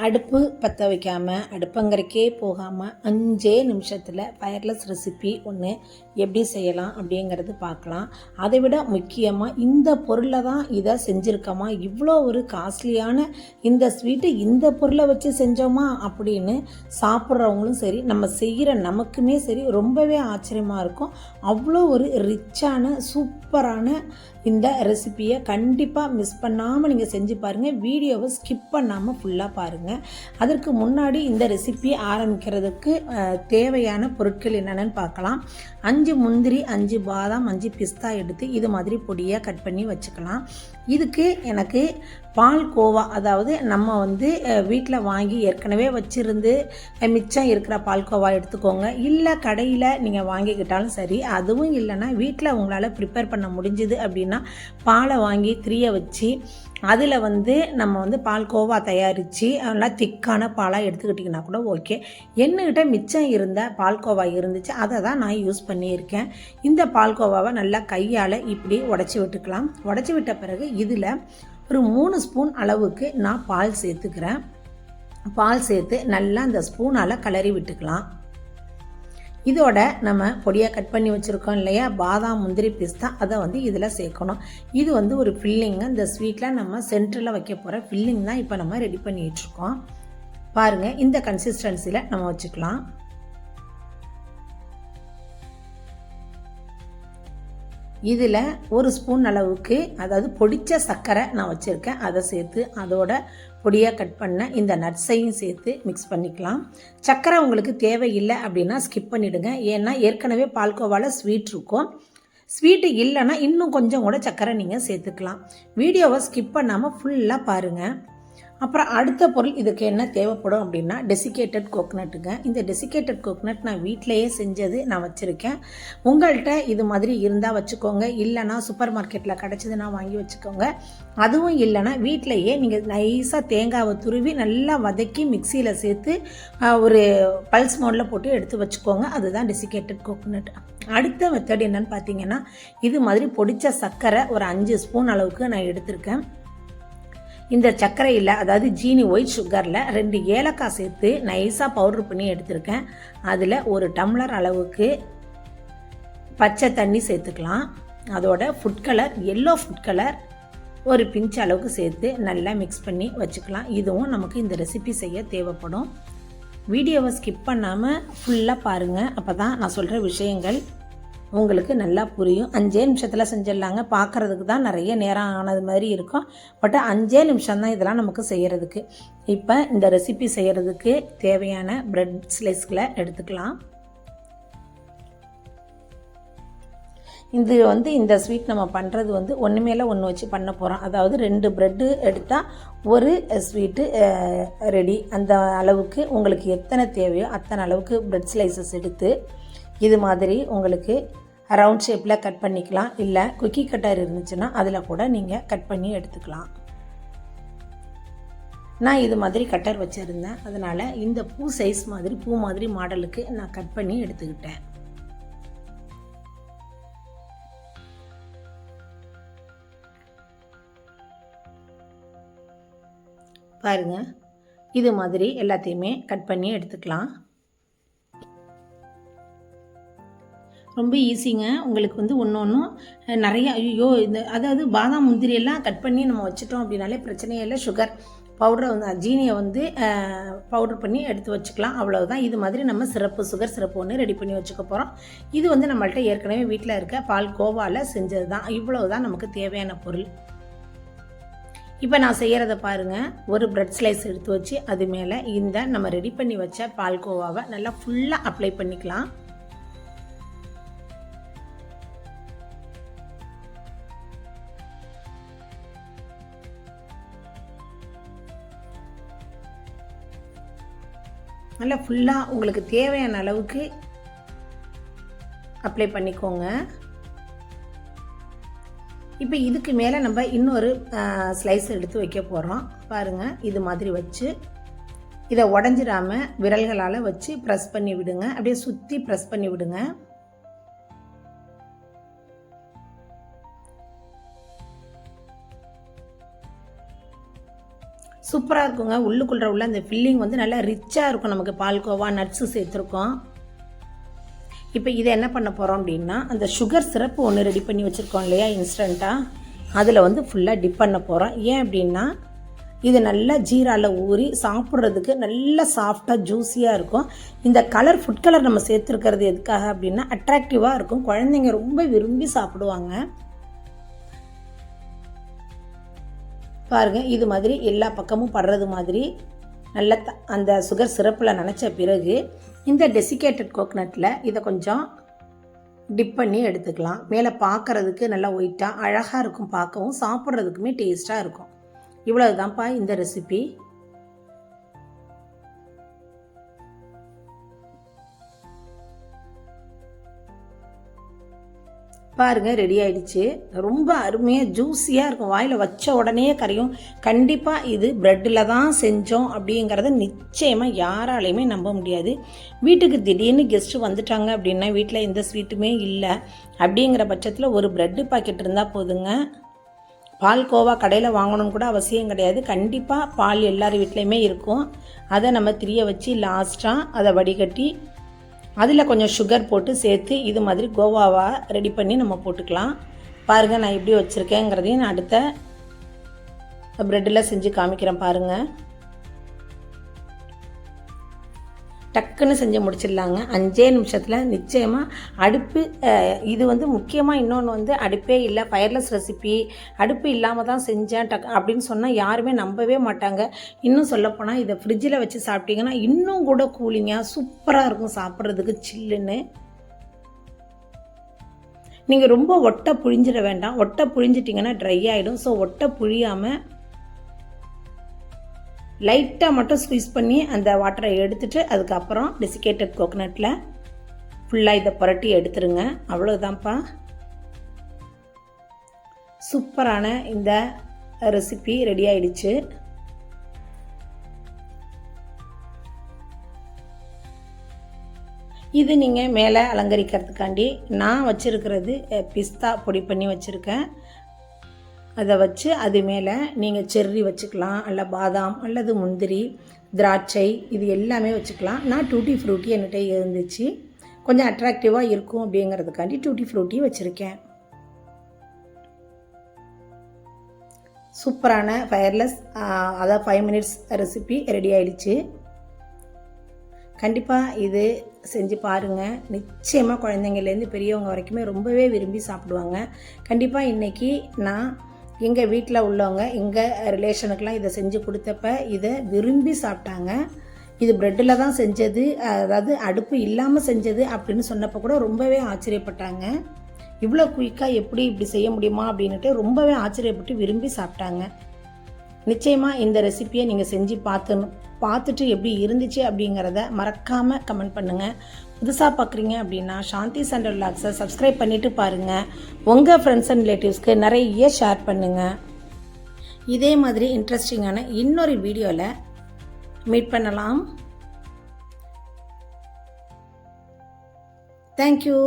அடுப்பு பற்ற வைக்காமல் அடுப்பங்கரைக்கே போகாமல் 5 நிமிஷத்தில் ஃபயர்லெஸ் ரெசிபி ஒன்று எப்படி செய்யலாம் அப்படிங்கிறது பார்க்கலாம். அதை விட முக்கியமாக இந்த பொருளை தான் இதை செஞ்சுருக்கோமா, இவ்வளோ ஒரு காஸ்ட்லியான இந்த ஸ்வீட்டு இந்த பொருளை வச்சு செஞ்சோமா அப்படின்னு சாப்பிட்றவங்களும் சரி, நம்ம செய்கிற நமக்குமே சரி ரொம்பவே ஆச்சரியமாக இருக்கும். அவ்வளோ ஒரு ரிச்சான சூப்பரான இந்த ரெசிப்பியை கண்டிப்பாக மிஸ் பண்ணாமல் நீங்கள் செஞ்சு பாருங்கள். வீடியோவை ஸ்கிப் பண்ணாமல் ஃபுல்லாக பாருங்கள். அதற்கு முன்னாடி இந்த ரெசிபி ஆரம்பிக்கிறதுக்கு தேவையான பொருட்கள் என்னென்னு பார்க்கலாம். 5 முந்திரி, 5 பாதாம், 5 பிஸ்தா எடுத்து இது மாதிரி பொடியாக கட் பண்ணி வச்சுக்கலாம். இதுக்கு எனக்கு பால் கோவா, அதாவது நம்ம வீட்டில் வாங்கி ஏற்கனவே வச்சுருந்து மிச்சம் இருக்கிற பால்கோவா எடுத்துக்கோங்க. இல்லை கடையில் நீங்கள் வாங்கிக்கிட்டாலும் சரி. அதுவும் இல்லைன்னா வீட்டில் உங்களால் ப்ரிப்பேர் பண்ண முடிஞ்சுது அப்படின்னா பாலை வாங்கி திரிய வச்சு அதில் நம்ம பால்கோவா தயாரித்து நல்லா திக்கான பாலாக எடுத்துக்கிட்டிங்கன்னா கூட ஓகே. என்கிட்ட மிச்சம் இருந்த பால்கோவா இருந்துச்சு, அதை தான் நான் யூஸ் பண்ணியிருக்கேன். இந்த பால்கோவாவை நல்லா கையால் இப்படி உடச்சி விட்டுக்கலாம். உடச்சி விட்ட பிறகு இதில் ஒரு 3 ஸ்பூன் அளவுக்கு நான் பால் சேர்த்துக்கிறேன். பால் சேர்த்து நல்லா அந்த ஸ்பூனால் கிளறி விட்டுக்கலாம். இதோட நம்ம பொடியாக கட் பண்ணி வச்சுருக்கோம் இல்லையா, பாதாம், முந்திரி, பிஸ்தா, அதை இதில் சேர்க்கணும். இது ஒரு ஃபில்லிங்கு. இந்த ஸ்வீட்டில் நம்ம சென்டரில் வைக்க போகிற ஃபில்லிங் தான் இப்போ நம்ம ரெடி பண்ணிகிட்ருக்கோம். பாருங்கள், இந்த கன்சிஸ்டன்சியில் நம்ம வச்சுக்கலாம். இதில் 1 ஸ்பூன் அளவுக்கு, அதாவது பொடித்த சர்க்கரை நான் வச்சுருக்கேன், அதை சேர்த்து அதோட பொடியாக கட் பண்ண இந்த நட்ஸையும் சேர்த்து மிக்ஸ் பண்ணிக்கலாம். சர்க்கரை உங்களுக்கு தேவையில்லை அப்படின்னா ஸ்கிப் பண்ணிவிடுங்க. ஏன்னா ஏற்கனவே பால்கோவாவில் ஸ்வீட் இருக்கும். ஸ்வீட்டு இல்லைன்னா இன்னும் கொஞ்சம் கூட சர்க்கரை நீங்கள் சேர்த்துக்கலாம். வீடியோவை ஸ்கிப் பண்ணாமல் ஃபுல்லாக பாருங்கள். அப்புறம் அடுத்த பொருள் இதுக்கு என்ன தேவைப்படும் அப்படின்னா டெசிகேட்டட் கோகனட்டுங்க. இந்த டெசிகேட்டட் கோகனட் நான் வீட்டிலையே செஞ்சது நான் வச்சுருக்கேன். உங்கள்கிட்ட இது மாதிரி இருந்தால் வச்சுக்கோங்க. இல்லைனா சூப்பர் மார்க்கெட்டில் கிடச்சிதுன்னா வாங்கி வச்சுக்கோங்க. அதுவும் இல்லைனா வீட்டிலையே நீங்கள் நைஸாக தேங்காவை துருவி நல்லா வதக்கி மிக்சியில் சேர்த்து ஒரு பல்ஸ் மோடில் போட்டு எடுத்து வச்சுக்கோங்க. அதுதான் டெசிகேட்டட் கோகனட். அடுத்த மெத்தட் என்னன்னு பார்த்தீங்கன்னா, இது மாதிரி பொடித்த சர்க்கரை ஒரு 5 ஸ்பூன் அளவுக்கு நான் எடுத்திருக்கேன். இந்த சர்க்கரையில், அதாவது ஜீனி ஒயிட் சுகரில் 2 ஏலக்காய் சேர்த்து நைஸாக பவுட்ரு பண்ணி எடுத்திருக்கேன். அதில் 1 டம்ளர் அளவுக்கு பச்சை தண்ணி சேர்த்துக்கலாம். அதோட food colour, yellow food colour ஒரு பிஞ்ச் அளவுக்கு சேர்த்து நல்லா மிக்ஸ் பண்ணி வச்சுக்கலாம். இதுவும் நமக்கு இந்த ரெசிபி செய்ய தேவைப்படும். வீடியோவை ஸ்கிப் பண்ணாமல் ஃபுல்லாக பாருங்கள். அப்போ தான் நான் சொல்கிற விஷயங்கள் உங்களுக்கு நல்லா புரியும். 5 நிமிஷத்தில் செஞ்சிடலாங்க. பார்க்குறதுக்கு தான் நிறைய நேரம் ஆனது மாதிரி இருக்கும். பட் 5 நிமிஷம் தான் இதெல்லாம் நமக்கு செய்கிறதுக்கு. இப்போ இந்த ரெசிபி செய்கிறதுக்கு தேவையான பிரெட் ஸ்லைஸ்களை எடுத்துக்கலாம். இது இந்த ஸ்வீட் நம்ம பண்ணுறது ஒன்று மேலே ஒன்று வச்சு பண்ண போகிறோம். அதாவது 2 ப்ரெட்டு எடுத்தால் ஒரு ஸ்வீட்டு ரெடி. அந்த அளவுக்கு உங்களுக்கு எத்தனை தேவையோ அத்தனை அளவுக்கு பிரெட் ஸ்லைசஸ் எடுத்து இது மாதிரி உங்களுக்கு ரவுண்ட் ஷேப்பில் கட் பண்ணிக்கலாம். இல்லை குக்கி கட்டர் இருந்துச்சுன்னா அதில் கூட நீங்கள் கட் பண்ணி எடுத்துக்கலாம். நான் இது மாதிரி கட்டர் வச்சுருந்தேன். அதனால் இந்த பூ சைஸ் மாதிரி, பூ மாதிரி மாடலுக்கு நான் கட் பண்ணி எடுத்துக்கிட்டேன். பாருங்கள், இது மாதிரி எல்லாத்தையுமே கட் பண்ணி எடுத்துக்கலாம். ரொம்ப ஈஸிங்க. உங்களுக்கு ஒன்று ஒன்றும் நிறைய ஐயோ அதாவது பாதாம் முந்திரியெல்லாம் கட் பண்ணி நம்ம வச்சுட்டோம் அப்படின்னாலே பிரச்சனையே இல்லை. சுகர் பவுடரை ஜீனியை பவுடர் பண்ணி எடுத்து வச்சுக்கலாம். அவ்வளோதான். இது மாதிரி நம்ம சுகர் சிரப்பு ஒன்று ரெடி பண்ணி வச்சுக்க போகிறோம். இது நம்மள்ட்ட ஏற்கனவே வீட்டில் இருக்க பால் கோவாவில் செஞ்சது தான். இவ்வளோ தான் நமக்கு தேவையான பொருள். இப்போ நான் செய்கிறத பாருங்கள். ஒரு பிரெட் ஸ்லைஸ் எடுத்து வச்சு அது மேலே இந்த நம்ம ரெடி பண்ணி வச்ச பால் கோவாவை நல்லா ஃபுல்லாக அப்ளை பண்ணிக்கலாம். நல்லா ஃபுல்லாக உங்களுக்கு தேவையான அளவுக்கு அப்ளை பண்ணிக்கோங்க. இப்போ இதுக்கு மேலே நம்ம இன்னொரு ஸ்லைஸ் எடுத்து வைக்க போகிறோம். பாருங்கள், இது மாதிரி வச்சு இதை உடஞ்சிடாமல் விரல்களால் வச்சு ப்ரெஸ் பண்ணி விடுங்க. அப்படியே சுற்றி ப்ரெஸ் பண்ணி விடுங்க. சூப்பராக இருக்குங்க. உள்ளுக்குள்ளே உள்ள அந்த ஃபில்லிங் வந்து நல்லா ரிச்சாக இருக்கும். நமக்கு பால்கோவா நட்ஸு சேர்த்துருக்கோம். இப்போ இதை என்ன பண்ண போகிறோம் அப்படின்னா, அந்த சுகர் சிரப்பு ஒன்று ரெடி பண்ணி வச்சுருக்கோம் இல்லையா இன்ஸ்டண்ட்டாக, அதில் வந்து ஃபுல்லாக டிப் பண்ண போகிறோம். ஏன் அப்படின்னா இது நல்லா ஜீராவில் ஊறி சாப்பிட்றதுக்கு நல்லா சாஃப்டாக ஜூஸியாக இருக்கும். இந்த கலர் ஃபுட் கலர் நம்ம சேர்த்துருக்கிறது எதுக்காக அப்படின்னா அட்ராக்டிவாக இருக்கும். குழந்தைங்க ரொம்ப விரும்பி சாப்பிடுவாங்க. பாருங்கள், இது மாதிரி எல்லா பக்கமும் படுறது மாதிரி நல்ல அந்த சுகர் சிரப்பில் நனைச்ச பிறகு இந்த டெசிகேட்டட் கோகனட்டில் இதை கொஞ்சம் டிப் பண்ணி எடுத்துக்கலாம். மேலே பார்க்குறதுக்கு நல்லா ஒயிட்டாக அழகாக இருக்கும், பார்க்கவும் சாப்பிட்றதுக்குமே டேஸ்ட்டாக இருக்கும். இவ்வளவு தான்ப்பா இந்த ரெசிபி. பாருங்கள், ரெடி ஆயிடுச்சு. ரொம்ப அருமையாக ஜூஸியாக இருக்கும். வாயில் வச்ச உடனே கரையும். கண்டிப்பாக இது ப்ரெட்டில் தான் செஞ்சோம் அப்படிங்கிறத நிச்சயமாக யாராலையுமே நம்ப முடியாது. வீட்டுக்கு திடீர்னு கெஸ்ட்டு வந்துட்டாங்க அப்படின்னா வீட்டில் எந்த ஸ்வீட்டுமே இல்லை அப்படிங்கிற பட்சத்தில் ஒரு ப்ரெட்டு பாக்கெட் இருந்தால் போதுங்க. பால்கோவா கடையில் வாங்கணும்னு கூட அவசியம் கிடையாது. கண்டிப்பாக பால் எல்லார் வீட்லேயுமே இருக்கும். அதை நம்ம திரிய வச்சு லாஸ்ட்டாக அதை வடிகட்டி அதில் கொஞ்சம் சுகர் போட்டு சேர்த்து இது மாதிரி கோவாவாக ரெடி பண்ணி நம்ம போட்டுக்கலாம். பாருங்கள், நான் எப்படி வச்சுருக்கேங்கிறதையும் நான் அடுத்த ப்ரெட்டில் செஞ்சு காமிக்கிறேன். பாருங்கள், டக்குன்னு செஞ்சு முடிச்சிடலாங்க 5 நிமிஷத்தில். நிச்சயமாக அடுப்பு இது வந்து முக்கியமாக இன்னொன்று வந்து அடுப்பே இல்லை, ஃபயர்லெஸ் ரெசிபி, அடுப்பு இல்லாமல் தான் செஞ்சேன் அப்படின்னு சொன்னால் யாருமே நம்பவே மாட்டாங்க. இன்னும் சொல்லப்போனால் இதை ஃப்ரிட்ஜில் வச்சு சாப்பிட்டீங்கன்னா இன்னும் கூட கூலிங்காக சூப்பராக இருக்கும் சாப்பிட்றதுக்கு சில்லுன்னு. நீங்கள் ரொம்ப ஒட்டை புழிஞ்சிட வேண்டாம். ஒட்டை புழிஞ்சிட்டிங்கன்னா ட்ரை ஆகிடும். ஸோ ஒட்டை புழியாமல் லைட்டாக மட்டும் ஸ்குவீஸ் பண்ணி அந்த வாட்டரை எடுத்துகிட்டு அதுக்கப்புறம் டெசிகேட்டட் கோகனட்டில் ஃபுல்லாக இதை புரட்டி எடுத்துருங்க. அவ்வளோதான்ப்பா, சூப்பரான இந்த ரெசிபி ரெடி ஆயிடுச்சு. இது நீங்கள் மேலே அலங்கரிக்கிறதுக்காண்டி நான் வச்சுருக்கிறது பிஸ்தா பொடி பண்ணி வச்சுருக்கேன். அதை வச்சு அது மேலே நீங்கள் செர்ரி வச்சுக்கலாம், அல்ல பாதாம் அல்லது முந்திரி, திராட்சை, இது எல்லாமே வச்சுக்கலாம். நான் டூட்டி ஃப்ரூட்டி என்கிட்ட இருந்துச்சு, கொஞ்சம் அட்ராக்டிவாக இருக்கும் அப்படிங்கிறதுக்காண்டி டூட்டி ஃப்ரூட்டி வச்சுருக்கேன். சூப்பரான ஃபயர்லெஸ் அதாவது 5 மினிட்ஸ் ரெசிபி ரெடி ஆயிடுச்சு. கண்டிப்பாக இது செஞ்சு பாருங்கள். நிச்சயமாக குழந்தைங்கள்லேருந்து பெரியவங்க வரைக்குமே ரொம்பவே விரும்பி சாப்பிடுவாங்க. கண்டிப்பாக இன்றைக்கி நான் எங்கள் வீட்டில் உள்ளவங்க எங்கள் ரிலேஷனுக்கெலாம் இதை செஞ்சு கொடுத்தப்ப இதை விரும்பி சாப்பிட்டாங்க. இது ப்ரெட்டில் தான் செஞ்சது, அதாவது அடுப்பு இல்லாமல் செஞ்சது அப்படின்னு சொன்னப்போ கூட ரொம்பவே ஆச்சரியப்பட்டாங்க. இவ்வளோ குயிக்காக எப்படி இப்படி செய்ய முடியுமா அப்படின்ட்டு ரொம்பவே ஆச்சரியப்பட்டு விரும்பி சாப்பிட்டாங்க. நிச்சயமாக இந்த ரெசிப்பியை நீங்கள் செஞ்சு பார்த்துட்டு எப்படி இருந்துச்சு அப்படிங்கிறத மறக்காமல் கமெண்ட் பண்ணுங்கள். புதுசாக பார்க்குறீங்க அப்படின்னா சாந்தி சண்டர் விலாக்ஸை சப்ஸ்கிரைப் பண்ணிவிட்டு பாருங்கள். உங்கள் ஃப்ரெண்ட்ஸ் அண்ட் ரிலேட்டிவ்ஸ்க்கு நிறைய ஷேர் பண்ணுங்கள். இதே மாதிரி இன்ட்ரெஸ்டிங்கான இன்னொரு வீடியோவில் மீட் பண்ணலாம். தேங்க்யூ.